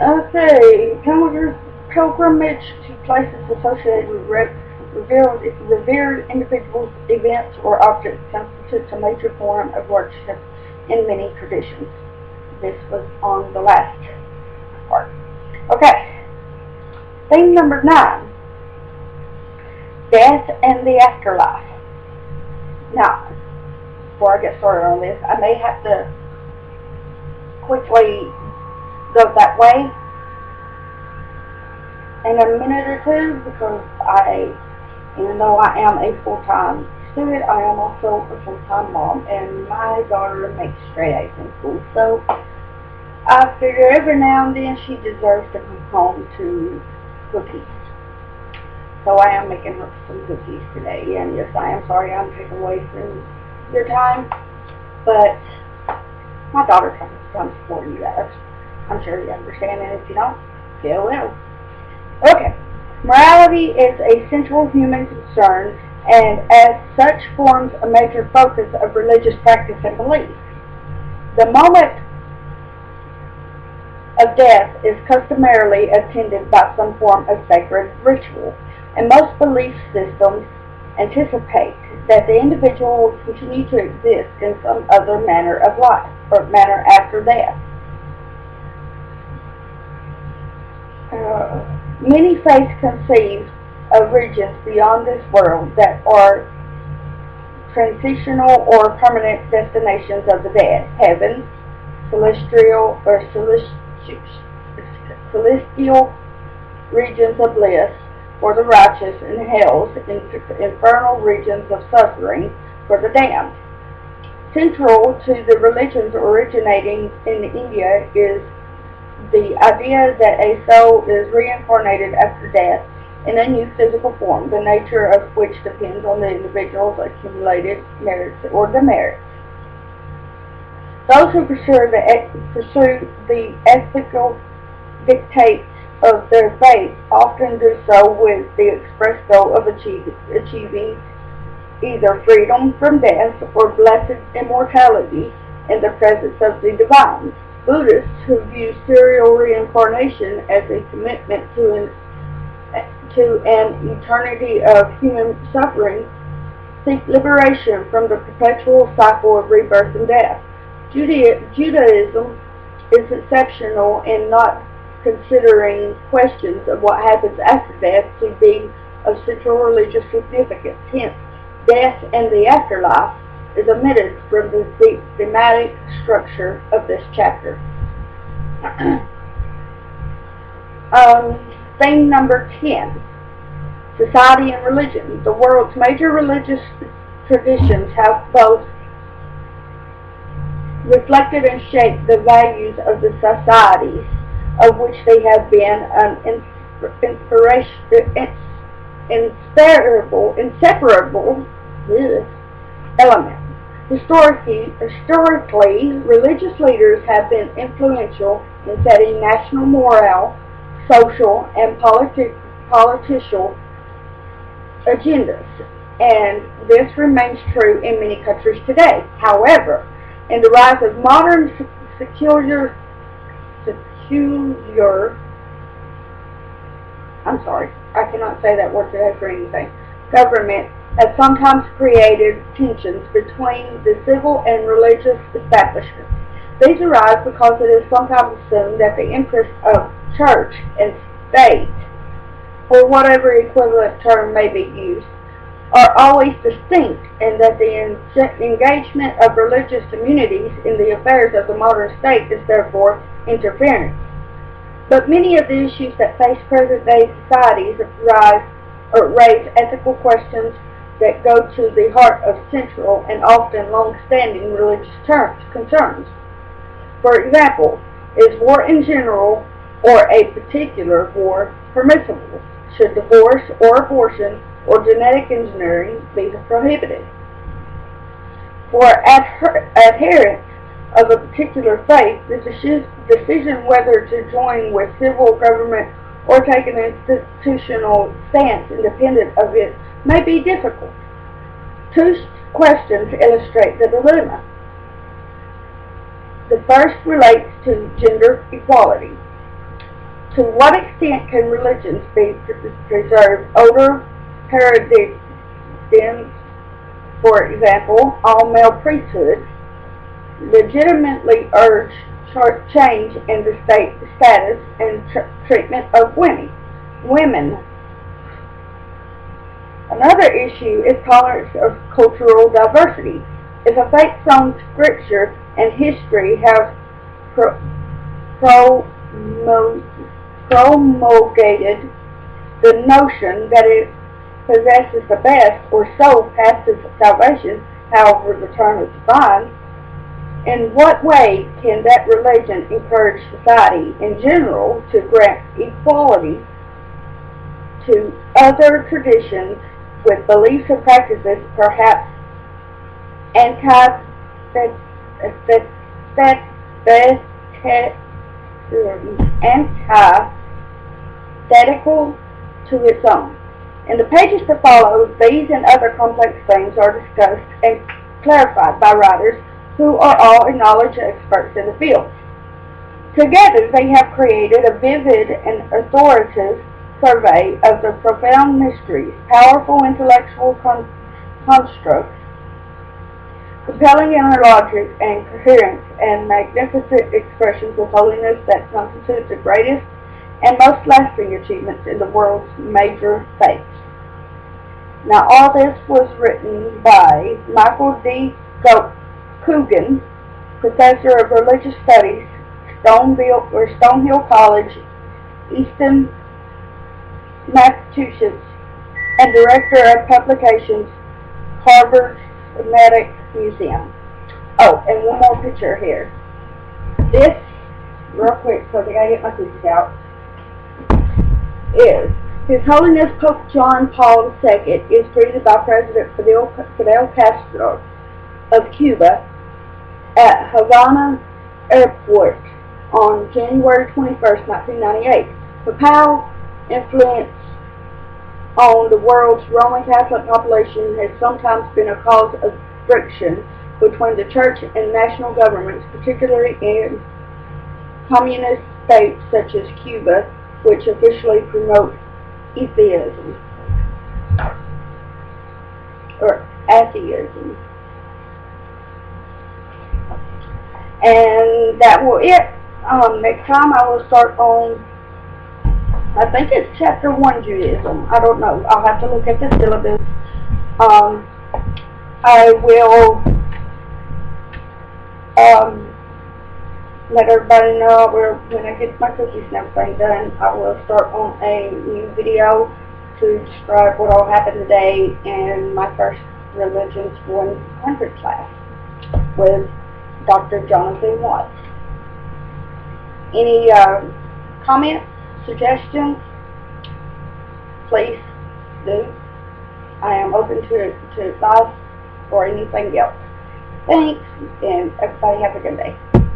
Okay, pilgrimage to places associated with revered individuals, events, or objects constitutes a major form of worship in many traditions. This was on the last part. Okay, theme number 9, death and the afterlife. Now, before I get started on this, I may have to quickly go that way in a minute or two because even though I am a full-time student, I am also a full-time mom, and my daughter makes straight A's in school. So I figure every now and then she deserves to come home to cookies. So I am making her some cookies today, and yes, I am sorry I'm taking away from your time, but my daughter comes for you guys. I'm sure you understand, and if you don't, you will. Okay, morality is a central human concern, and as such forms a major focus of religious practice and belief. The moment of death is customarily attended by some form of sacred ritual, and most belief systems anticipate that the individual will continue to exist in some other manner of life, or manner after death. Many faiths conceive of regions beyond this world that are transitional or permanent destinations of the dead, heaven, celestial regions of bliss for the righteous, and hells, infernal regions of suffering for the damned. Central to the religions originating in India is the idea that a soul is reincarnated after death in a new physical form, the nature of which depends on the individual's accumulated merits or demerits. Those who pursue the ethical dictates of their faith often do so with the express goal of achieving either freedom from death or blessed immortality in the presence of the divine. Buddhists, who view serial reincarnation as a commitment to an eternity of human suffering, seek liberation from the perpetual cycle of rebirth and death. Judaism is exceptional in not considering questions of what happens after death to be of central religious significance. Hence, death and the afterlife is omitted from the thematic structure of this chapter. Theme number 10, society and religion. The world's major religious traditions have both reflected and shaped the values of the societies of which they have been an inseparable element. Historically, religious leaders have been influential in setting national morale, social, and political agendas, and this remains true in many countries today. However, in the rise of modern secular I cannot say that word today for anything, government has sometimes created tensions between the civil and religious establishments. These arise because it is sometimes assumed that the interests of church and state, or whatever equivalent term may be used, are always distinct, and that the engagement of religious communities in the affairs of the modern state is therefore interference. But many of the issues that face present-day societies raise ethical questions that go to the heart of central and often long-standing religious concerns. For example, is war in general or a particular war permissible? Should divorce or abortion or genetic engineering be prohibited? For adherents of a particular faith, the decision whether to join with civil government or take an institutional stance independent of it may be difficult. Two questions illustrate the dilemma. The first relates to gender equality. To what extent can religions be preserved? Older paradigms, for example, all-male priesthood, legitimately urge change in the state status and treatment of women. Another issue is tolerance of cultural diversity. If a faith-sown scripture and history have promulgated the notion that it possesses the best or sole path to salvation, however the term is defined, in what way can that religion encourage society in general to grant equality to other traditions with beliefs and practices perhaps antithetical to its own? In the pages to follow, these and other complex things are discussed and clarified by writers who are all acknowledged experts in the field. Together, they have created a vivid and authoritative survey of the profound mysteries, powerful intellectual constructs, compelling inner logic and coherence, and magnificent expressions of holiness that constitute the greatest and most lasting achievements in the world's major faiths. Now, all this was written by Michael D. Coogan, Professor of Religious Studies, Stonehill College, Easton, Massachusetts, and Director of Publications, Harvard Semitic Museum. Oh, and one more picture here. This, real quick, so I gotta get my cookies out, is His Holiness Pope John Paul II is greeted by President Fidel Castro of Cuba at Havana Airport on January 21st, 1998. Papal influence on the world's Roman Catholic population has sometimes been a cause of friction between the Church and national governments, particularly in communist states such as Cuba, which officially promote atheism. And that will it. Next time I will start on, I think it's chapter 1 Judaism. I don't know. I'll have to look at the syllabus. I will let everybody know when I get my cookies and everything done, I will start on a new video to describe what will happen today in my first Religions 100 class with Dr. Jonathan Watts. Any comments, suggestions, please do. I am open to advice or anything else. Thanks, and everybody have a good day.